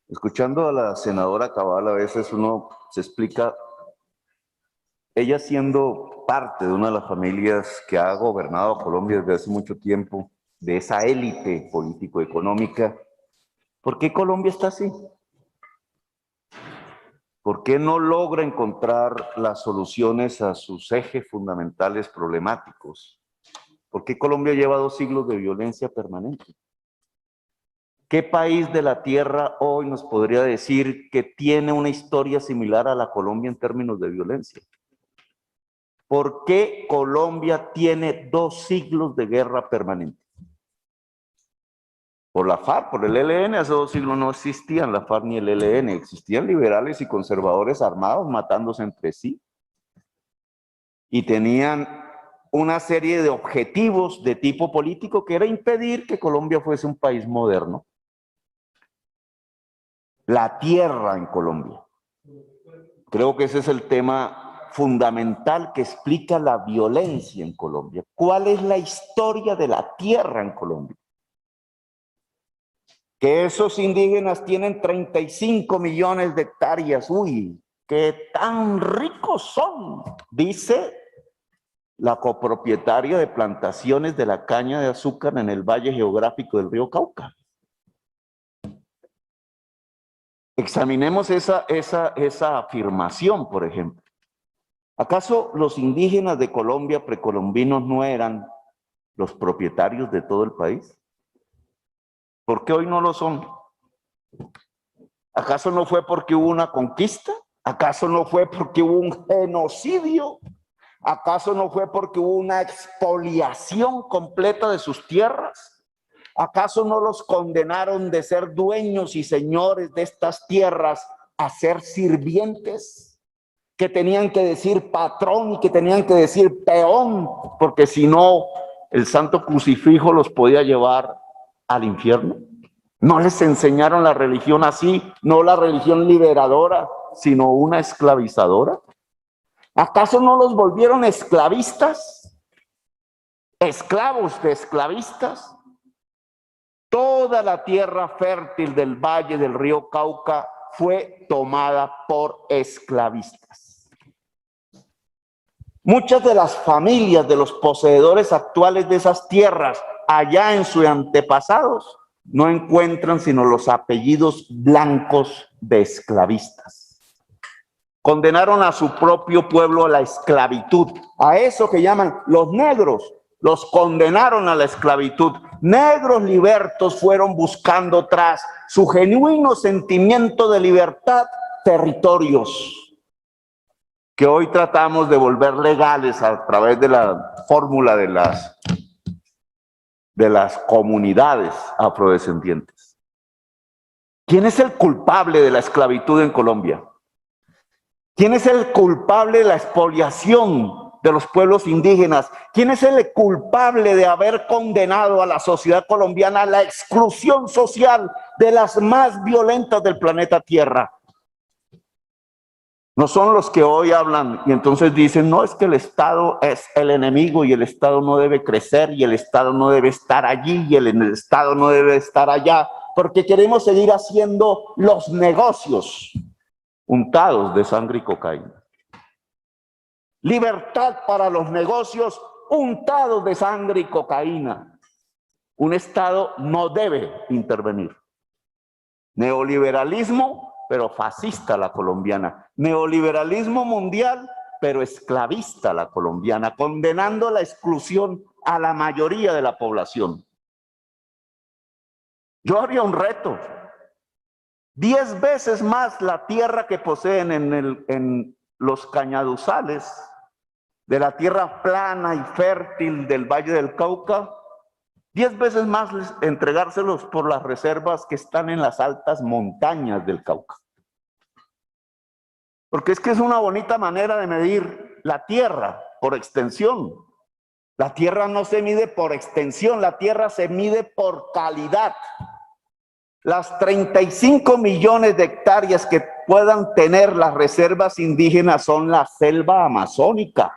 Escuchando a la senadora Cabal, a veces uno se explica, ella siendo parte de una de las familias que ha gobernado a Colombia desde hace mucho tiempo, de esa élite político-económica, ¿por qué Colombia está así? ¿Por qué no logra encontrar las soluciones a sus ejes fundamentales problemáticos? ¿Por qué Colombia lleva 2 siglos de violencia permanente? ¿Qué país de la Tierra hoy nos podría decir que tiene una historia similar a la Colombia en términos de violencia? ¿Por qué Colombia tiene 2 siglos de guerra permanente? Por la FARC, por el ELN, hace 2 siglos no existían la FARC ni el ELN, existían liberales y conservadores armados matándose entre sí. Y tenían una serie de objetivos de tipo político que era impedir que Colombia fuese un país moderno. La tierra en Colombia. Creo que ese es el tema fundamental que explica la violencia en Colombia. ¿Cuál es la historia de la tierra en Colombia? Que esos indígenas tienen 35 millones de hectáreas. ¡Uy! ¡Qué tan ricos son! Dice la copropietaria de plantaciones de la caña de azúcar en el valle geográfico del río Cauca. Examinemos esa afirmación, por ejemplo. ¿Acaso los indígenas de Colombia, precolombinos, no eran los propietarios de todo el país? ¿Por qué hoy no lo son? ¿Acaso no fue porque hubo una conquista? ¿Acaso no fue porque hubo un genocidio? ¿Acaso no fue porque hubo una expoliación completa de sus tierras? ¿Acaso no los condenaron de ser dueños y señores de estas tierras a ser sirvientes? Que tenían que decir patrón y que tenían que decir peón, porque si no, el santo crucifijo los podía llevar al infierno. ¿No les enseñaron la religión así? No la religión liberadora, sino una esclavizadora. ¿Acaso no los volvieron esclavistas? ¿Esclavos de esclavistas? Toda la tierra fértil del valle del río Cauca fue tomada por esclavistas. Muchas de las familias de los poseedores actuales de esas tierras, allá en sus antepasados, no encuentran sino los apellidos blancos de esclavistas. Condenaron a su propio pueblo a la esclavitud, a eso que llaman los negros. Los condenaron a la esclavitud. Negros libertos fueron buscando tras su genuino sentimiento de libertad territorios que hoy tratamos de volver legales a través de la fórmula de las comunidades afrodescendientes. ¿Quién es el culpable de la esclavitud en Colombia? ¿Quién es el culpable de la expoliación de los pueblos indígenas? ¿Quién es el culpable de haber condenado a la sociedad colombiana a la exclusión social de las más violentas del planeta Tierra? No son los que hoy hablan y entonces dicen, no, es que el Estado es el enemigo y el Estado no debe crecer y el Estado no debe estar allí y el Estado no debe estar allá, porque queremos seguir haciendo los negocios untados de sangre y cocaína. Libertad para los negocios untados de sangre y cocaína. Un Estado no debe intervenir. Neoliberalismo, pero fascista la colombiana. Neoliberalismo mundial, pero esclavista la colombiana, condenando la exclusión a la mayoría de la población. Yo haría un reto. 10 veces más la tierra que poseen en los cañaduzales de la tierra plana y fértil del Valle del Cauca, 10 veces más entregárselos por las reservas que están en las altas montañas del Cauca. Porque es que es una bonita manera de medir la tierra por extensión. La tierra no se mide por extensión, la tierra se mide por calidad. Las 35 millones de hectáreas que puedan tener las reservas indígenas son la selva amazónica.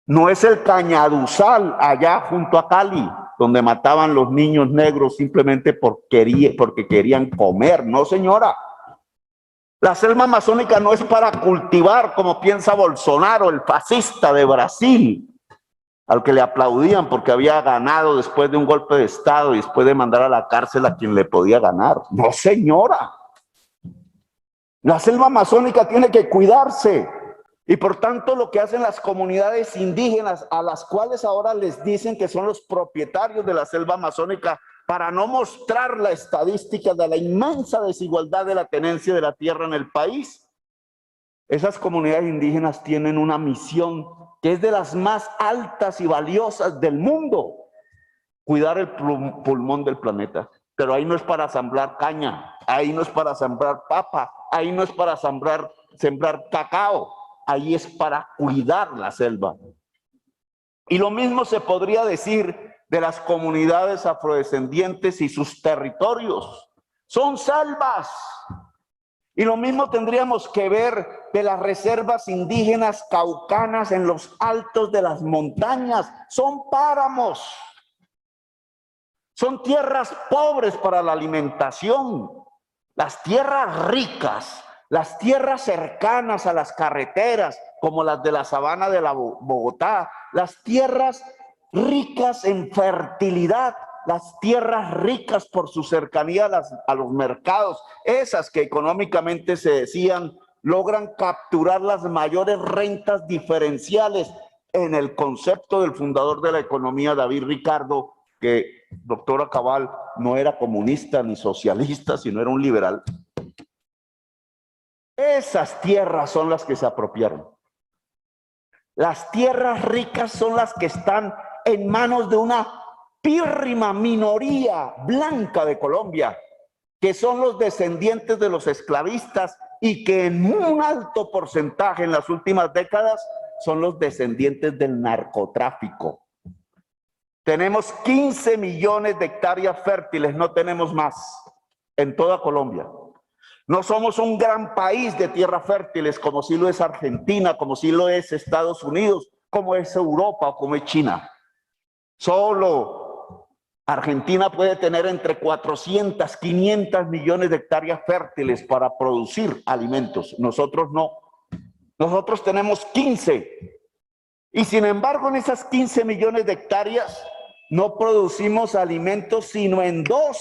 No es el cañaduzal allá junto a Cali. donde mataban los niños negros simplemente porque querían comer. No, señora. La selva amazónica no es para cultivar, como piensa Bolsonaro, el fascista de Brasil, al que le aplaudían porque había ganado después de un golpe de Estado y después de mandar a la cárcel a quien le podía ganar. No, señora. La selva amazónica tiene que cuidarse. Y por tanto lo que hacen las comunidades indígenas, a las cuales ahora les dicen que son los propietarios de la selva amazónica, para no mostrar la estadística de la inmensa desigualdad de la tenencia de la tierra en el país, esas comunidades indígenas tienen una misión que es de las más altas y valiosas del mundo: cuidar el pulmón del planeta. Pero ahí no es para sembrar caña, ahí no es para sembrar papa, ahí no es para sembrar cacao, ahí es para cuidar la selva. Y lo mismo se podría decir de las comunidades afrodescendientes y sus territorios. Son selvas. Y lo mismo tendríamos que ver de las reservas indígenas caucanas en los altos de las montañas. Son páramos. Son tierras pobres para la alimentación. Las tierras ricas, las tierras cercanas a las carreteras, como las de la sabana de la Bogotá, las tierras ricas en fertilidad, las tierras ricas por su cercanía a los mercados, esas que económicamente se decían logran capturar las mayores rentas diferenciales en el concepto del fundador de la economía, David Ricardo, que, doctora Cabal, no era comunista ni socialista, sino era un liberal. Esas tierras son las que se apropiaron. Las tierras ricas son las que están en manos de una pírrima minoría blanca de Colombia, que son los descendientes de los esclavistas y que en un alto porcentaje en las últimas décadas son los descendientes del narcotráfico. Tenemos 15 millones de hectáreas fértiles, no tenemos más en toda Colombia. No somos un gran país de tierras fértiles como sí lo es Argentina, como sí lo es Estados Unidos, como es Europa o como es China. Solo Argentina puede tener entre 400, 500 millones de hectáreas fértiles para producir alimentos. Nosotros no. Nosotros tenemos 15. Y sin embargo, en esas 15 millones de hectáreas no producimos alimentos sino en 2.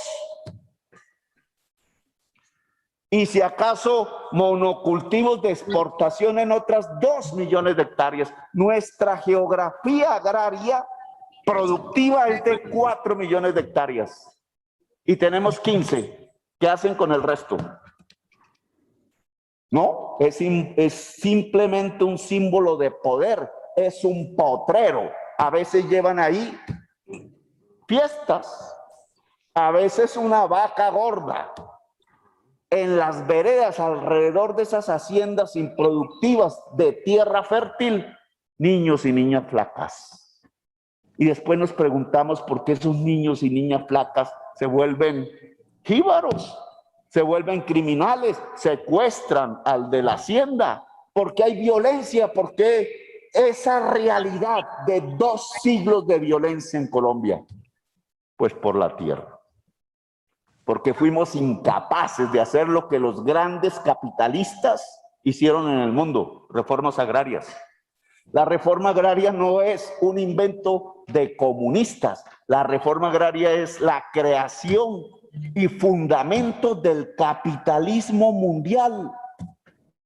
Y si acaso monocultivos de exportación en otras 2 millones de hectáreas. Nuestra geografía agraria productiva es de 4 millones de hectáreas. Y tenemos 15. ¿Qué hacen con el resto? No, es simplemente un símbolo de poder. Es un potrero. A veces llevan ahí fiestas, a veces una vaca gorda. En las veredas alrededor de esas haciendas improductivas de tierra fértil, niños y niñas flacas. Y después nos preguntamos por qué esos niños y niñas flacas se vuelven jíbaros, se vuelven criminales, secuestran al de la hacienda. ¿Por qué hay violencia? ¿Por qué esa realidad de 2 siglos de violencia en Colombia? Pues por la tierra. Porque fuimos incapaces de hacer lo que los grandes capitalistas hicieron en el mundo: reformas agrarias. La reforma agraria no es un invento de comunistas. La reforma agraria es la creación y fundamento del capitalismo mundial.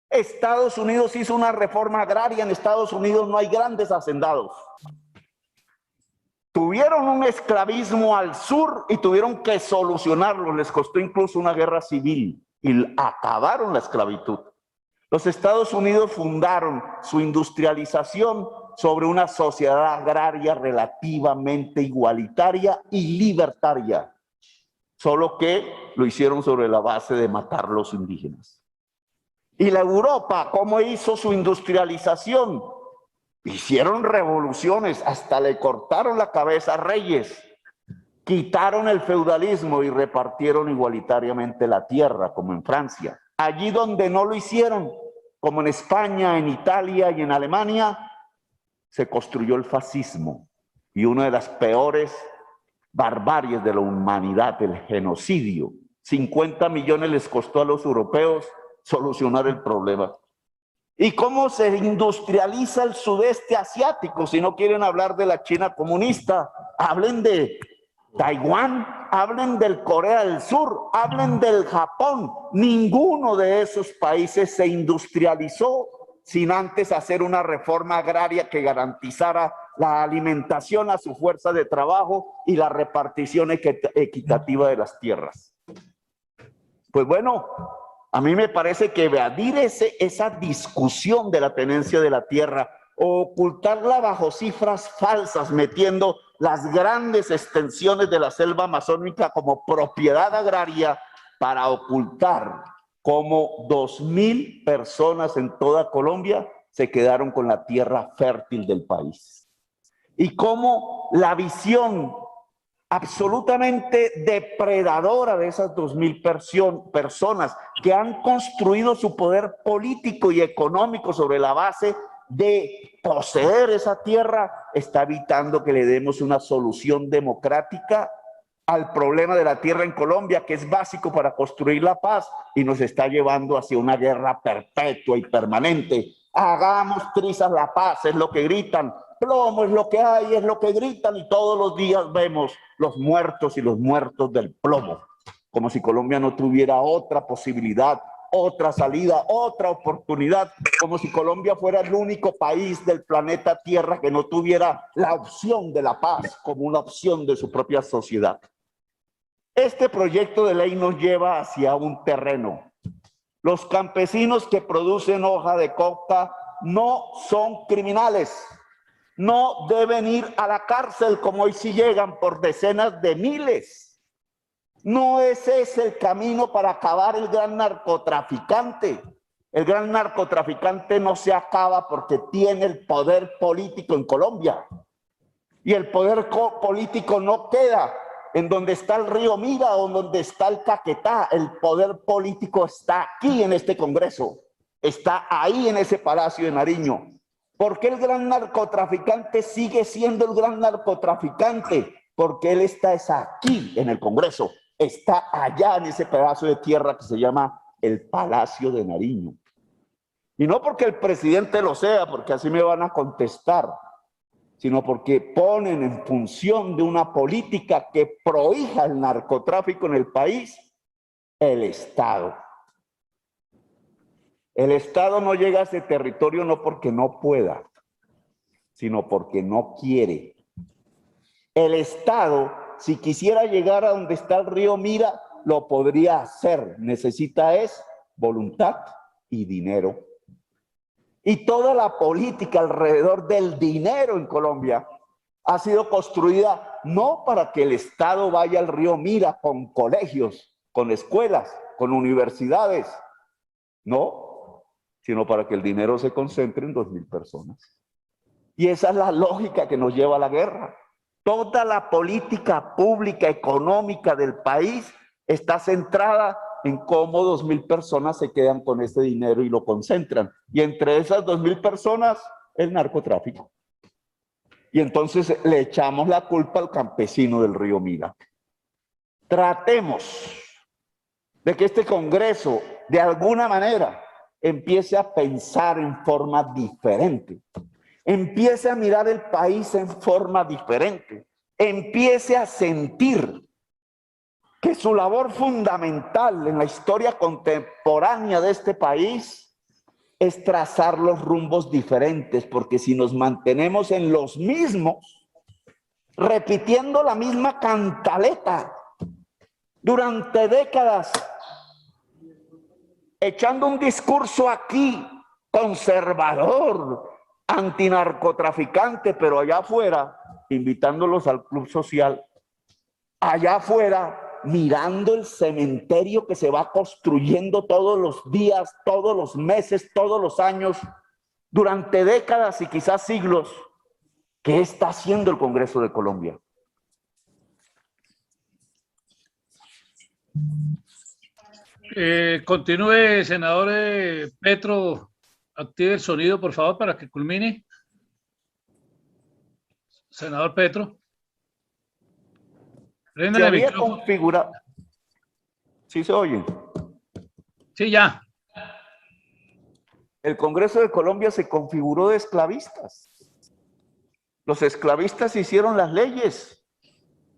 Estados Unidos hizo una reforma agraria. En Estados Unidos no hay grandes hacendados. Tuvieron un esclavismo al sur y tuvieron que solucionarlo. Les costó incluso una guerra civil y acabaron la esclavitud. Los Estados Unidos fundaron su industrialización sobre una sociedad agraria relativamente igualitaria y libertaria, solo que lo hicieron sobre la base de matar a los indígenas. Y la Europa, ¿cómo hizo su industrialización? Hicieron revoluciones, hasta le cortaron la cabeza a reyes, quitaron el feudalismo y repartieron igualitariamente la tierra, como en Francia. Allí donde no lo hicieron, como en España, en Italia y en Alemania, se construyó el fascismo. Y una de las peores barbaries de la humanidad, el genocidio. 50 millones les costó a los europeos solucionar el problema. ¿Y cómo se industrializa el sudeste asiático? Si no quieren hablar de la China comunista, hablen de Taiwán, hablen del Corea del Sur, hablen del Japón. Ninguno de esos países se industrializó sin antes hacer una reforma agraria que garantizara la alimentación a su fuerza de trabajo y la repartición equitativa de las tierras. Pues bueno, a mí me parece que evadir esa discusión de la tenencia de la tierra o ocultarla bajo cifras falsas, metiendo las grandes extensiones de la selva amazónica como propiedad agraria para ocultar cómo 2.000 personas en toda Colombia se quedaron con la tierra fértil del país. Y cómo la visión absolutamente depredadora de esas 2.000 personas que han construido su poder político y económico sobre la base de poseer esa tierra, está evitando que le demos una solución democrática al problema de la tierra en Colombia, que es básico para construir la paz, y nos está llevando hacia una guerra perpetua y permanente. Hagamos trizas la paz, es lo que gritan. Plomo es lo que hay, es lo que gritan, y todos los días vemos los muertos y los muertos del plomo, como si Colombia no tuviera otra posibilidad, otra salida, otra oportunidad, como si Colombia fuera el único país del planeta Tierra que no tuviera la opción de la paz como una opción de su propia sociedad. Este proyecto de ley nos lleva hacia un terreno. Los campesinos que producen hoja de coca no son criminales. No deben ir a la cárcel como hoy sí llegan por decenas de miles. No ese es el camino para acabar el gran narcotraficante. El gran narcotraficante no se acaba porque tiene el poder político en Colombia. Y el poder político no queda en donde está el río Mira o en donde está el Caquetá. El poder político está aquí en este Congreso. Está ahí en ese Palacio de Nariño. ¿Por qué el gran narcotraficante sigue siendo el gran narcotraficante? Porque él está aquí en el Congreso, está allá en ese pedazo de tierra que se llama el Palacio de Nariño. Y no porque el presidente lo sea, porque así me van a contestar, sino porque ponen en función de una política que prohíja el narcotráfico en el país, el Estado. El Estado no llega a ese territorio no porque no pueda, sino porque no quiere. El Estado, si quisiera llegar a donde está el río Mira, lo podría hacer. Necesita voluntad y dinero. Y toda la política alrededor del dinero en Colombia ha sido construida no para que el Estado vaya al río Mira con colegios, con escuelas, con universidades, no, sino para que el dinero se concentre en 2.000 personas. Y esa es la lógica que nos lleva a la guerra. Toda la política pública económica del país está centrada en cómo 2.000 personas se quedan con ese dinero y lo concentran. Y entre esas 2.000 personas, el narcotráfico. Y entonces le echamos la culpa al campesino del río Mira. Tratemos de que este Congreso, de alguna manera, empiece a pensar en forma diferente. Empiece a mirar el país en forma diferente. Empiece a sentir que su labor fundamental en la historia contemporánea de este país es trazar los rumbos diferentes, porque si nos mantenemos en los mismos, repitiendo la misma cantaleta durante décadas, echando un discurso aquí conservador, antinarcotraficante, pero allá afuera, invitándolos al club social, allá afuera, mirando el cementerio que se va construyendo todos los días, todos los meses, todos los años, durante décadas y quizás siglos. ¿Qué está haciendo el Congreso de Colombia? Continúe, senador Petro. Active el sonido, por favor, para que culmine. Senador Petro. Prende Se el había micrófono. configurado. ¿Sí se oye? Sí, ya. El Congreso de Colombia se configuró de esclavistas. Los esclavistas hicieron las leyes.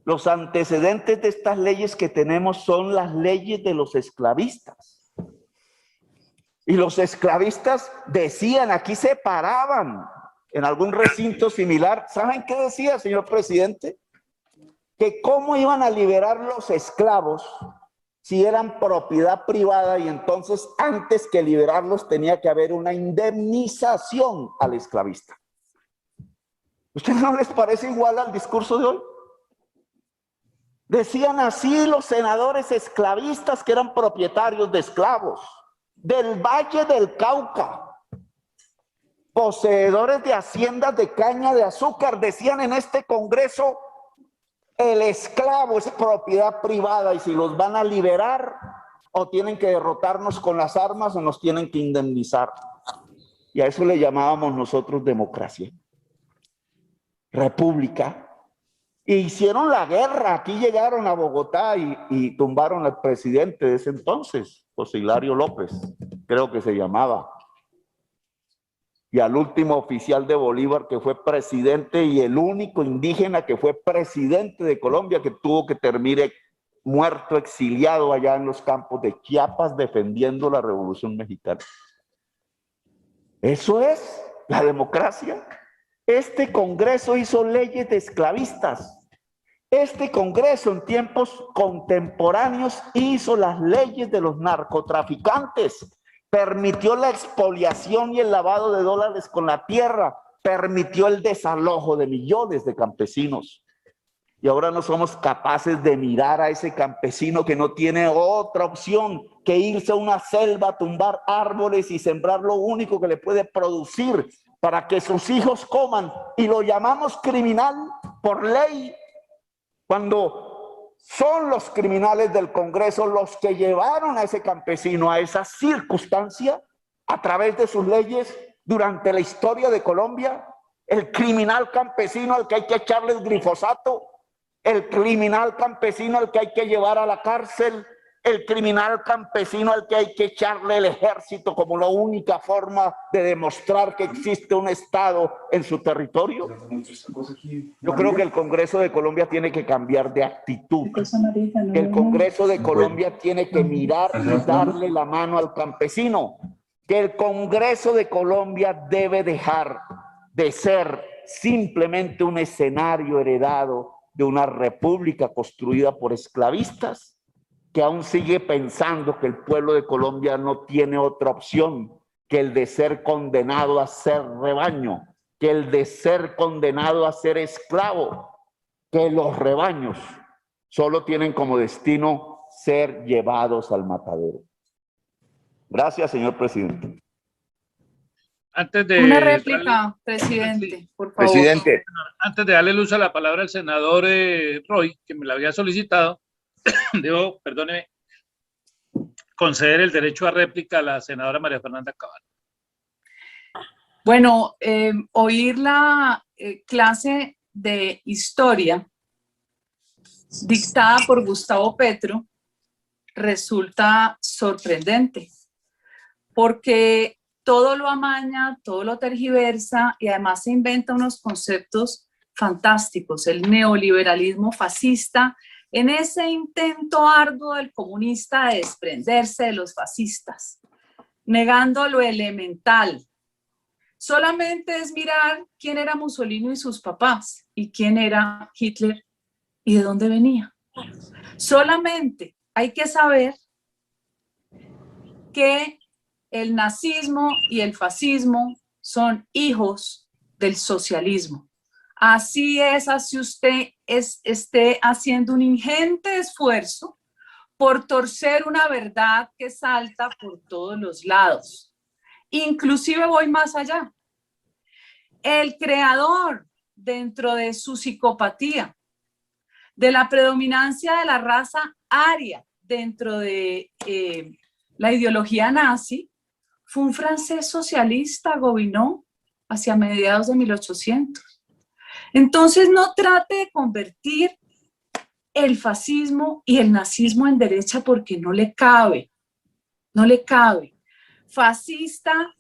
Los antecedentes de estas leyes que tenemos son las leyes de los esclavistas. Y los esclavistas decían, aquí se paraban en algún recinto similar. ¿Saben qué decía, señor presidente? Que cómo iban a liberar los esclavos si eran propiedad privada, y entonces antes que liberarlos tenía que haber una indemnización al esclavista. ¿Ustedes no les parece igual al discurso de hoy? Decían así los senadores esclavistas que eran propietarios de esclavos del Valle del Cauca, poseedores de haciendas de caña de azúcar. Decían en este Congreso, el esclavo es propiedad privada y si los van a liberar, o tienen que derrotarnos con las armas o nos tienen que indemnizar. Y a eso le llamábamos nosotros democracia, república. E hicieron la guerra. Aquí llegaron a Bogotá y tumbaron al presidente de ese entonces, José Hilario López, creo que se llamaba. Y al último oficial de Bolívar que fue presidente y el único indígena que fue presidente de Colombia, que tuvo que terminar muerto, exiliado allá en los campos de Chiapas defendiendo la Revolución Mexicana. Eso es la democracia. Este Congreso hizo leyes de esclavistas. Este Congreso en tiempos contemporáneos hizo las leyes de los narcotraficantes, permitió la expoliación y el lavado de dólares con la tierra, permitió el desalojo de millones de campesinos. Y ahora no somos capaces de mirar a ese campesino que no tiene otra opción que irse a una selva, tumbar árboles y sembrar lo único que le puede producir para que sus hijos coman, y lo llamamos criminal por ley, cuando son los criminales del Congreso los que llevaron a ese campesino a esa circunstancia a través de sus leyes durante la historia de Colombia. El criminal campesino al que hay que echarle el glifosato, el criminal campesino al que hay que llevar a la cárcel, el criminal campesino al que hay que echarle el ejército como la única forma de demostrar que existe un Estado en su territorio. Yo creo que el Congreso de Colombia tiene que cambiar de actitud. Que el Congreso de Colombia tiene que mirar y darle la mano al campesino. Que el Congreso de Colombia debe dejar de ser simplemente un escenario heredado de una república construida por esclavistas, que aún sigue pensando que el pueblo de Colombia no tiene otra opción que el de ser condenado a ser rebaño, que el de ser condenado a ser esclavo, que los rebaños solo tienen como destino ser llevados al matadero. Gracias, señor presidente. Antes de Una réplica, presidente, por favor. Presidente. Antes de darle luz a la palabra al senador Roy, que me la había solicitado, debo, perdóneme, conceder el derecho a réplica a la senadora María Fernanda Cabal. Bueno, oír la clase de historia dictada por Gustavo Petro resulta sorprendente, porque todo lo amaña, todo lo tergiversa y además se inventa unos conceptos fantásticos, el neoliberalismo fascista, en ese intento arduo del comunista de desprenderse de los fascistas, negando lo elemental. Solamente es mirar quién era Mussolini y sus papás y quién era Hitler y de dónde venía. Solamente hay que saber que el nazismo y el fascismo son hijos del socialismo. Así es, así usted esté haciendo un ingente esfuerzo por torcer una verdad que salta por todos los lados. Inclusive voy más allá. El creador, dentro de su psicopatía, de la predominancia de la raza aria dentro de la ideología nazi, fue un francés socialista, Gobineau, hacia mediados de 1800. Entonces no trate de convertir el fascismo y el nazismo en derecha porque no le cabe, no le cabe. Fascista,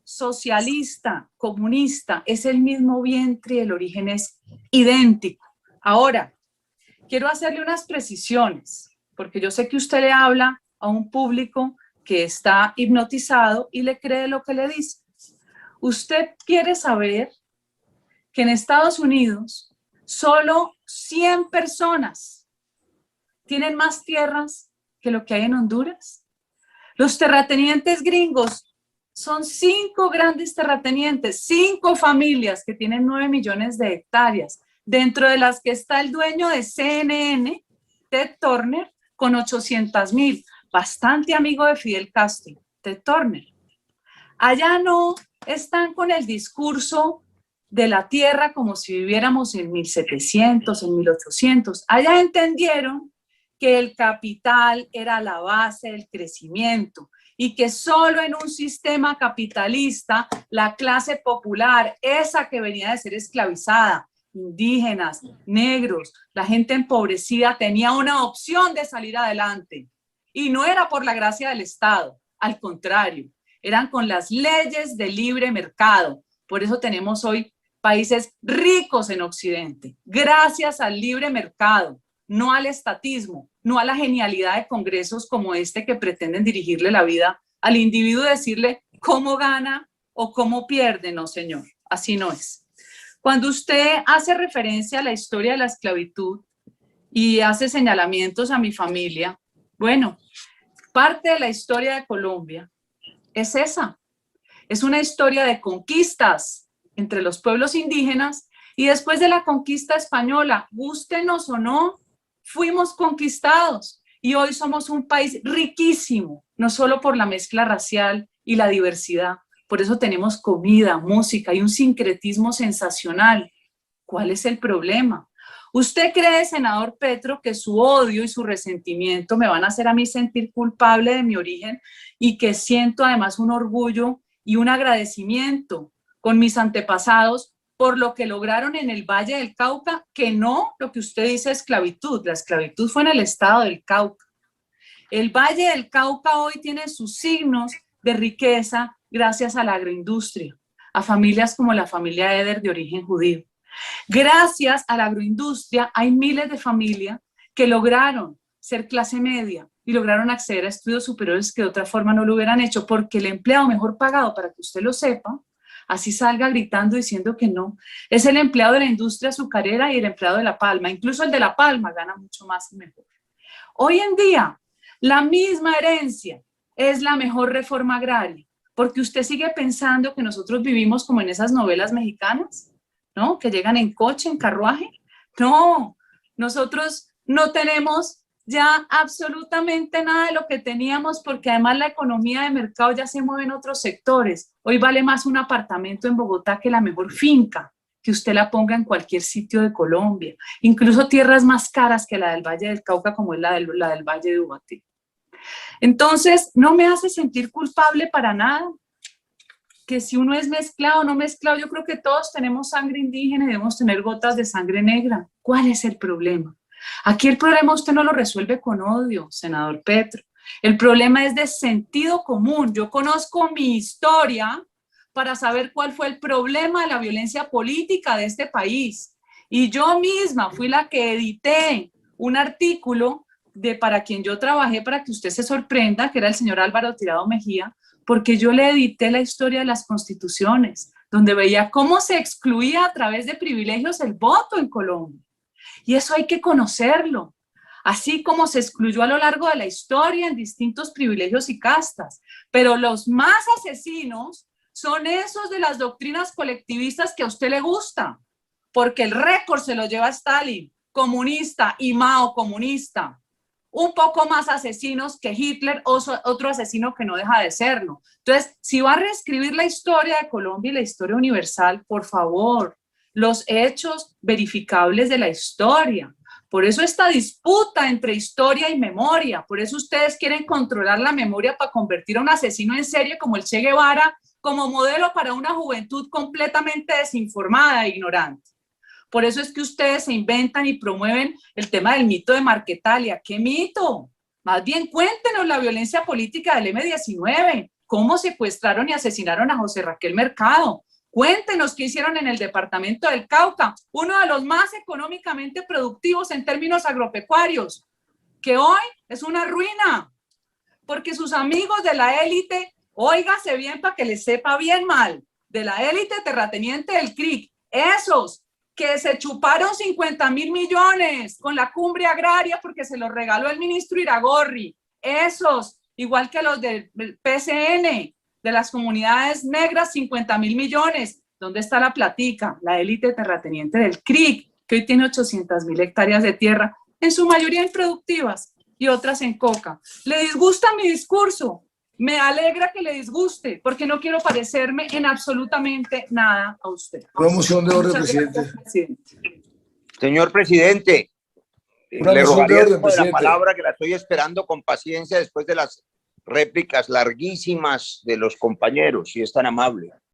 socialista, comunista, es el mismo vientre y el origen es idéntico. Ahora, quiero hacerle unas precisiones, porque yo sé que usted le habla a un público que está hipnotizado y le cree lo que le dice. Usted quiere saber que en Estados Unidos solo 100 personas tienen más tierras que lo que hay en Honduras. Los terratenientes gringos son 5 grandes terratenientes, 5 familias que tienen 9 millones de hectáreas, dentro de las que está el dueño de CNN, Ted Turner, con 800,000, bastante amigo de Fidel Castro, Ted Turner. Allá no están con el discurso de la tierra como si viviéramos en 1700, en 1800. Allá entendieron que el capital era la base del crecimiento y que solo en un sistema capitalista la clase popular, esa que venía de ser esclavizada, indígenas, negros, la gente empobrecida, tenía una opción de salir adelante. Y no era por la gracia del Estado, al contrario, eran con las leyes de libre mercado. Por eso tenemos hoy países ricos en Occidente, gracias al libre mercado, no al estatismo, no a la genialidad de congresos como este que pretenden dirigirle la vida al individuo y decirle cómo gana o cómo pierde. No, señor, así no es. Cuando usted hace referencia a la historia de la esclavitud y hace señalamientos a mi familia, bueno, parte de la historia de Colombia es esa. Es una historia de conquistas entre los pueblos indígenas y después de la conquista española, gústenos o no, fuimos conquistados y hoy somos un país riquísimo, no solo por la mezcla racial y la diversidad. Por eso tenemos comida, música y un sincretismo sensacional. ¿Cuál es el problema? ¿Usted cree, senador Petro, que su odio y su resentimiento me van a hacer a mí sentir culpable de mi origen y que siento además un orgullo y un agradecimiento con mis antepasados por lo que lograron en el Valle del Cauca, que no lo que usted dice esclavitud? La esclavitud fue en el estado del Cauca. El Valle del Cauca hoy tiene sus signos de riqueza gracias a la agroindustria, a familias como la familia Eder de origen judío. Gracias a la agroindustria hay miles de familias que lograron ser clase media y lograron acceder a estudios superiores que de otra forma no lo hubieran hecho, porque el empleado mejor pagado, para que usted lo sepa, así salga gritando diciendo que no, es el empleado de la industria azucarera y el empleado de La Palma. Incluso el de La Palma gana mucho más y mejor. Hoy en día, la misma herencia es la mejor reforma agraria, porque usted sigue pensando que nosotros vivimos como en esas novelas mexicanas, ¿no? Que llegan en coche, en carruaje. No, nosotros no tenemos ya absolutamente nada de lo que teníamos, porque además la economía de mercado ya se mueve en otros sectores. Hoy vale más un apartamento en Bogotá que la mejor finca que usted la ponga en cualquier sitio de Colombia. Incluso tierras más caras que la del Valle del Cauca, como es la del Valle de Ubaté. Entonces, no me hace sentir culpable para nada. Que si uno es mezclado o no mezclado, yo creo que todos tenemos sangre indígena y debemos tener gotas de sangre negra. ¿Cuál es el problema? Aquí el problema usted no lo resuelve con odio, senador Petro. El problema es de sentido común. Yo conozco mi historia para saber cuál fue el problema de la violencia política de este país. Y yo misma fui la que edité un artículo para quien yo trabajé, para que usted se sorprenda, que era el señor Álvaro Tirado Mejía, porque yo le edité la historia de las constituciones, donde veía cómo se excluía a través de privilegios el voto en Colombia. Y eso hay que conocerlo, así como se excluyó a lo largo de la historia en distintos privilegios y castas. Pero los más asesinos son esos de las doctrinas colectivistas que a usted le gusta, porque el récord se lo lleva Stalin, comunista, y Mao, comunista. Un poco más asesinos que Hitler, o otro asesino que no deja de serlo. Entonces, si va a reescribir la historia de Colombia y la historia universal, por favor, los hechos verificables de la historia. Por eso esta disputa entre historia y memoria, por eso ustedes quieren controlar la memoria para convertir a un asesino en serie como el Che Guevara como modelo para una juventud completamente desinformada e ignorante. Por eso es que ustedes se inventan y promueven el tema del mito de Marquetalia. ¿Qué mito? Más bien cuéntenos la violencia política del M-19, cómo secuestraron y asesinaron a José Raquel Mercado. Cuéntenos qué hicieron en el departamento del Cauca, uno de los más económicamente productivos en términos agropecuarios, que hoy es una ruina, porque sus amigos de la élite, óigase bien para que les sepa bien mal, de la élite terrateniente del CRIC, esos que se chuparon 50.000 millones con la cumbre agraria porque se los regaló el ministro Iragorri, esos, igual que los del PCN, de las comunidades negras, 50.000 millones. ¿Dónde está la platica? La élite terrateniente del CRIC, que hoy tiene 800.000 hectáreas de tierra, en su mayoría improductivas y otras en coca. ¿Le disgusta mi discurso? Me alegra que le disguste, porque no quiero parecerme en absolutamente nada a usted. Una moción de orden, Muchas gracias, presidente. Señor presidente, Una le moción de rogaría orden, la presidente. palabra, que la estoy esperando con paciencia después de las réplicas larguísimas de los compañeros, si es tan amable.